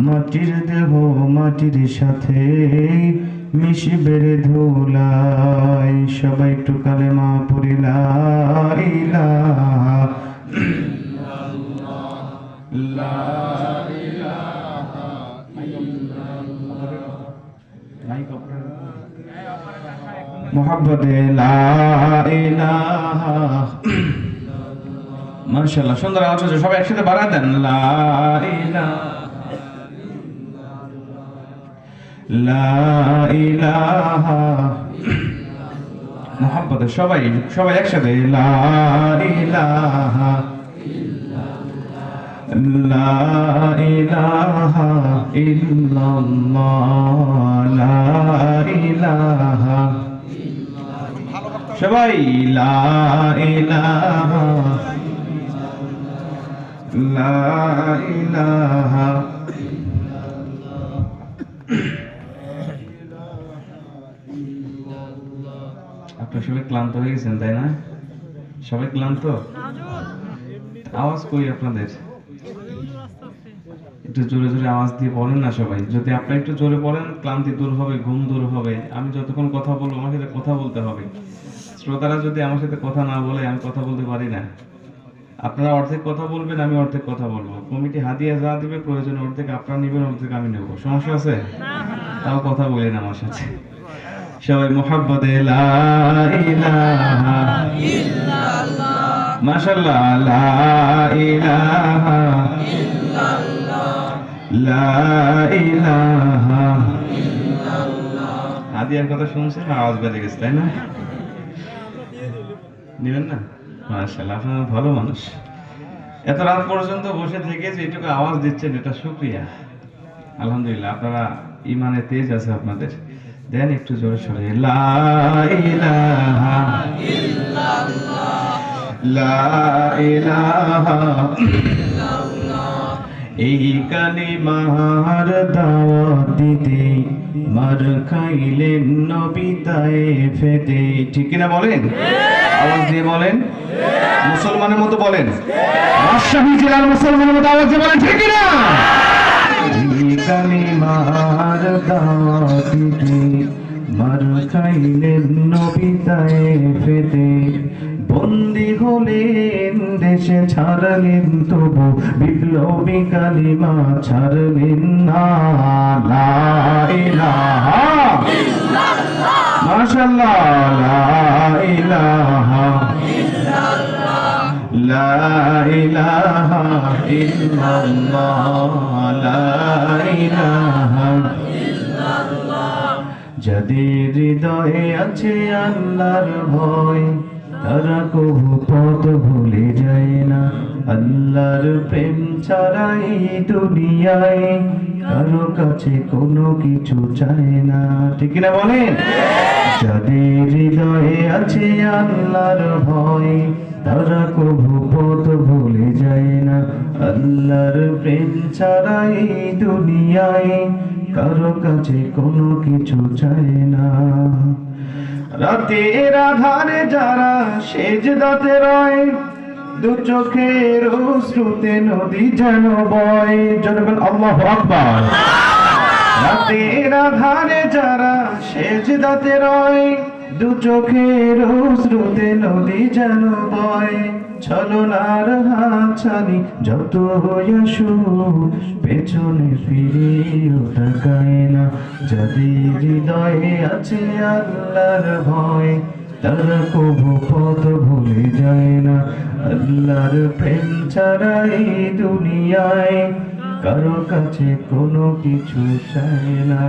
মাটির দেহ মাটির সাথে মিশবে রে ধুলায়, সবাই একটু কালেমা পড়ি লা ইলাহা ইল্লাল্লাহ, লা ইলাহা ইল্লাল্লাহ। মুহাব্বতে লা ইলাহা। মাশাআল্লাহ, সুন্দর আওয়াজ হচ্ছে, সবাই একসাথে বাড়ায় দেন লা ইলাহা লা ইলাহা। মুহাব্বতে সবাই সবাই একসাথে লা ইলাহা লা ইলাহা ইল্লাল্লাহ, লা ইলাহা। সবাই লা ইলাহা লা ইলাহা। আপনারা সবাই ক্লান্ত হয়ে গেছেন তাই না? সবাই ক্লান্ত? আওয়াজ কই আপনাদের? একটু জোরে জোরে আওয়াজ দিয়ে বলেন না সবাই। যদি আপনি একটু জোরে বলেন, ক্লান্তি দূর হবে, ঘুম দূর হবে। আমি যতক্ষণ কথা বলবো আমার সাথে কথা বলতে হবে। শ্রোতারা যদি আমার সাথে কথা না বলে আমি কথা বলতে পারি না। আপনারা অর্ধেক কথা বলবেন, আমি অর্ধেক কথা বলবো। কমিটি হাদিয়া যা দিবে প্রয়োজনে অর্ধেক আপনারা নেবেন, অর্ধেক আমি নেবো। সমস্যা আছে? তাও কথা বলেন আমার সাথে। সবাই মুহাব্বতে লা ইলাহা ইল্লাল্লাহ। মাশাআল্লাহ, লা ইলাহা ইল্লাল্লাহ, লা ইলাহা ইল্লাল্লাহ। হাদিয়ার কথা শুনছেন, আওয়াজ বেড়ে গেছে তাই না? নেবেন না? মাশাআল্লাহ, আপনারা ভালো মানুষ। এত রাত পর্যন্ত বসে থেকে যে এটুকু আওয়াজ দিচ্ছেন, এটা শুকরিয়া। আলহামদুলিল্লাহ, আপনারা ইমানে তেজ আছে আপনাদের। দেন একটু জোরে সরে লা ইলাহা ইল্লাল্লাহ, লা ইলাহা ইল্লাল্লাহ। এই কালিমার দাওয়াত দিতে মার খাইলেন নবী তায়েফেতে। ঠিক কিনা বলেন? আওয়াজ দিয়ে বলেন, মুসলমানের মতো বলেন, রাজশাহী জেলার মুসলমানের মতো আওয়াজ দিয়ে বলেন, ঠিক কিনা? কালিমার দাওয়াত দিতে মার খাইলেন নবী তায়েফেতে। বন্দী হলেন দেশে ছাড়লেন তবু বিপ্লবী কালিমা ছাড়লেন না। লা ইলাহা ইল্লাল্লাহ। মাশাআল্লাহ, লা ইলাহা ইল্লাল্লাহ, লা ইলাহা ইল্লাল্লাহ, লা ইলাহা ইল্লাল্লাহ। যাদের হৃদয়ে আছে আল্লাহর ভয়, তারা কবু পথ ভুলে যায় না। আল্লাহর প্রেম ছাড়া এই দুনিয়ায় কারো কাছে কোনো কিছু চায় না। ঠিক কিনা বলেন? যাদের হৃদয়ে আছে আল্লাহর ভয়, তারা কবু পথ ভুলে যায় না। আল্লাহর প্রেম ছাড়া এই দুনিয়ায় কারো কাছে কোনো কিছু চায় না। রাতের আধারে যারা সেজদাতে রয়, দু চোখের অশ্রুতে নদী যেন বয়। জনগণ আল্লাহু আকবার। রাতের আধারে যারা সেজদাতে রয়, দু চোখের অশ্রুতে নদী যেন বয়। ছলনার হাতছানি যত আসু, পেছনে ফিরেও তাকায় না। যাদের হৃদয়ে আছে আল্লাহর ভয়, তারা কবু পথ ভুলে যায় না। আল্লাহর প্রেম ছাড়া এই দুনিয়ায় কারো কাছে কোনো কিছু চায় না।